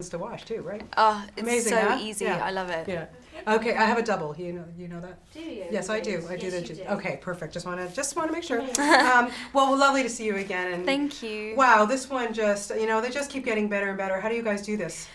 to watch too, right? Oh, it's Amazing, so huh? easy. Yeah. I love it. Yeah. Okay, I have a double. You know that? Do you? Yes, I do. I do Yes, that. you do. Okay, perfect. Just want to make sure. Well, lovely to see you again. And Thank you. wow, this one just they just keep getting better and better. How do you guys do this?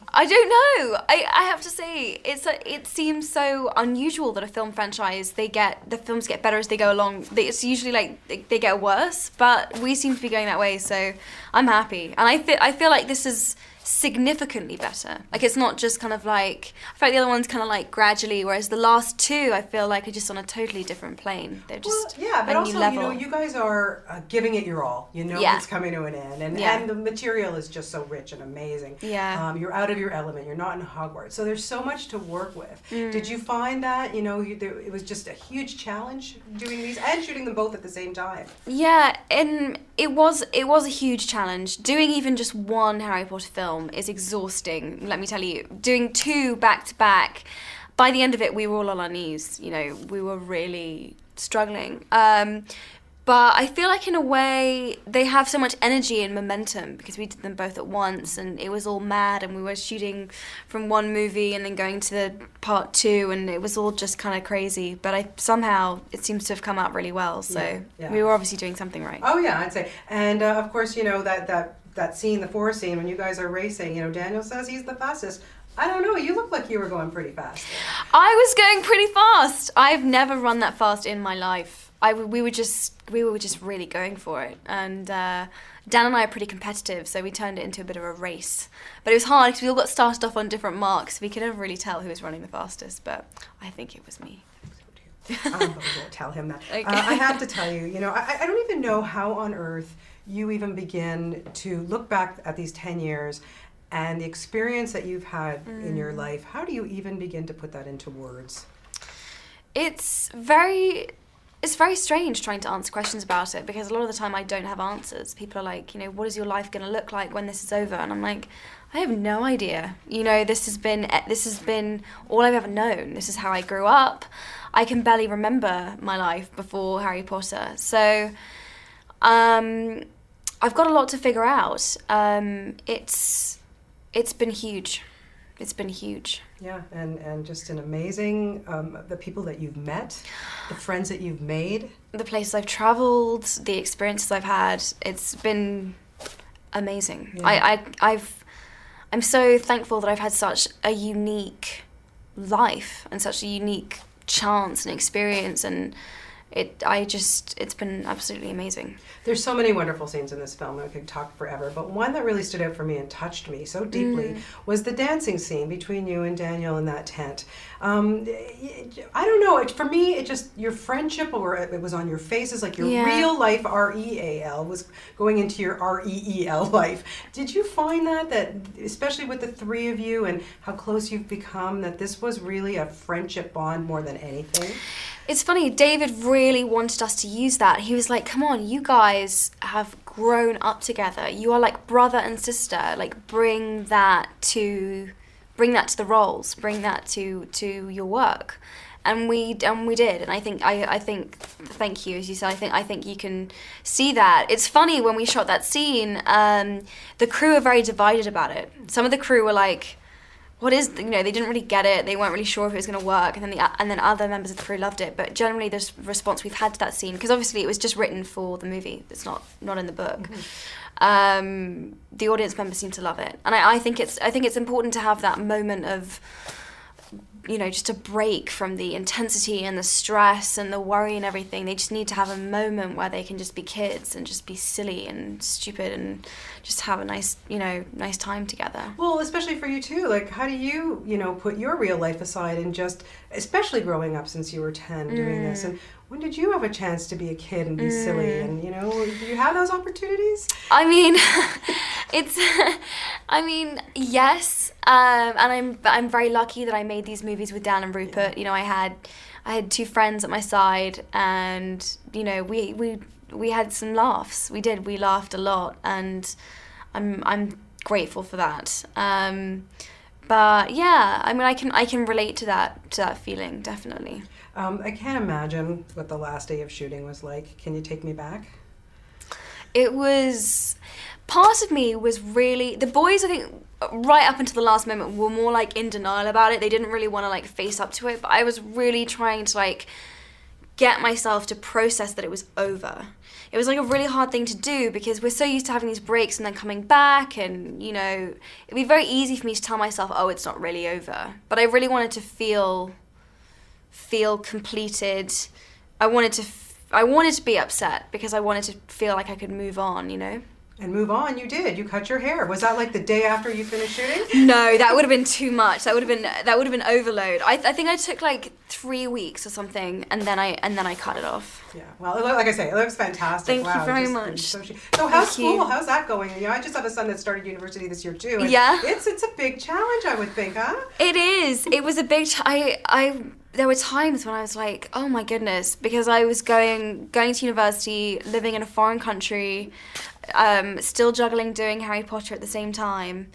I don't know. I have to say it seems so unusual that a film franchise the films get better as they go along. It's usually like they get worse, but we seem to be going that way. So I'm happy, and I feel like this is significantly better. Like it's not just kind of like I feel like the other one's kind of like gradually, whereas the last two I feel like are just on a totally different plane. They're just but a also new level. you guys are giving it your all. Yeah. It's coming to an end, and Yeah. and the material is just so rich and amazing. Yeah. You're out of your element. You're not in Hogwarts, so there's so much to work with. Did you find that it was just a huge challenge doing these and shooting them both at the same time? Yeah, and it was a huge challenge. Doing even just one Harry Potter film is exhausting, let me tell you. Doing two back to back, by the end of it we were all on our knees, we were really struggling. But I feel like in a way they have so much energy and momentum because we did them both at once and it was all mad and we were shooting from one movie and then going to the part two and it was all just kind of crazy. But somehow it seems to have come out really well. So Yeah. we were obviously doing something right. Oh yeah, I'd say. And of course, that scene, the forest scene, when you guys are racing, Daniel says he's the fastest. I don't know, you look like you were going pretty fast. I was going pretty fast. I've never run that fast in my life. We were just really going for it. And Dan and I are pretty competitive, so we turned it into a bit of a race. But it was hard because we all got started off on different marks. We could never really tell who was running the fastest, but I think it was me. But we won't tell him that. Okay. I have to tell you, I don't even know how on earth you even begin to look back at these 10 years and the experience that you've had in your life. How do you even begin to put that into words? It's very strange trying to answer questions about it because a lot of the time I don't have answers. People are like, what is your life going to look like when this is over? And I'm like, I have no idea. This has been all I've ever known. This is how I grew up. I can barely remember my life before Harry Potter. So I've got a lot to figure out. It's been huge. It's been huge. Yeah, and just an amazing, the people that you've met, the friends that you've made. The places I've traveled, the experiences I've had, it's been amazing. Yeah. I'm so thankful that I've had such a unique life and such a unique chance and experience, and it's been absolutely amazing. There's so many wonderful scenes in this film. I could talk forever, but one that really stood out for me and touched me so deeply was the dancing scene between you and Daniel in that tent. I don't know. For me, it just your friendship, or it was on your faces, like your real life REAL was going into your REEL life. Did you find that especially with the three of you and how close you've become, that this was really a friendship bond more than anything? It's funny, David really wanted us to use that. He was like, come on, you guys have grown up together. You are like brother and sister. Like bring that to the roles, bring that to your work. And we did. And I think thank you, as you said, I think you can see that. It's funny, when we shot that scene, the crew are very divided about it. Some of the crew were like, they didn't really get it. They weren't really sure if it was going to work, and then other members of the crew loved it. But generally, the response we've had to that scene, because obviously it was just written for the movie, it's not in the book. The audience members seem to love it, and I think it's important to have that moment of, just a break from the intensity and the stress and the worry and everything. They just need to have a moment where they can just be kids and just be silly and stupid and just have a nice time together. Well, especially for you too. Like, how do you, put your real life aside and just, especially growing up since you were 10 doing this, and when did you have a chance to be a kid and be silly? And, do you have those opportunities? I mean, yes. And I'm very lucky that I made these movies with Dan and Rupert. I had two friends at my side, and we had some laughs. We did. We laughed a lot, and I'm grateful for that. But yeah, I can relate to that feeling, definitely. I can't imagine what the last day of shooting was like. Can you take me back? It was, part of me was really, the boys, I think, right up until the last moment were more like in denial about it. They didn't really want to like face up to it, but I was really trying to like get myself to process that it was over. It was like a really hard thing to do because we're so used to having these breaks and then coming back, and you know, it'd be very easy for me to tell myself, oh, it's not really over. But I really wanted to feel completed. I wanted to be upset because I wanted to feel like I could move on, you know? And move on, you did. You cut your hair. Was that like the day after you finished shooting? No, that would have been too much. That would have been overload. I think I took like 3 weeks or something, and then I cut it off. Yeah. Well, like I say, it looks fantastic. Thank you very much. So how's school? How's that going? You know, I just have a son that started university this year too. And yeah. It's a big challenge, I would think, huh? It is. It was a big. There were times when I was like, oh my goodness, because I was going to university, living in a foreign country, still juggling doing Harry Potter at the same time.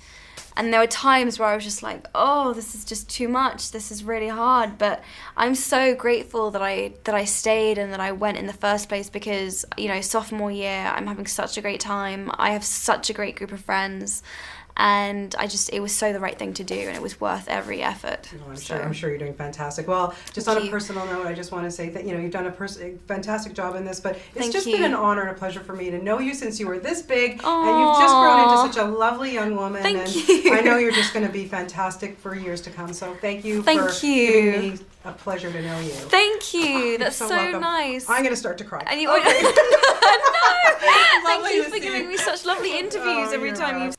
And there were times where I was just like, oh, this is just too much. This is really hard. But I'm so grateful that I stayed and that I went in the first place because, you know, sophomore year, I'm having such a great time. I have such a great group of friends. And it was so the right thing to do, and it was worth every effort. Oh, I'm sure you're doing fantastic. Well, just on a personal note, I just want to say that, you know, you've done a fantastic job in this, but it's just been an honor and a pleasure for me to know you since you were this big, Aww. and you've just grown into such a lovely young woman. Thank you. I know you're just going to be fantastic for years to come. So thank you for giving me a pleasure to know you. Thank you. That's so nice. I'm going to start to cry. And you, okay. no. Thank you for giving me such lovely interviews every time you.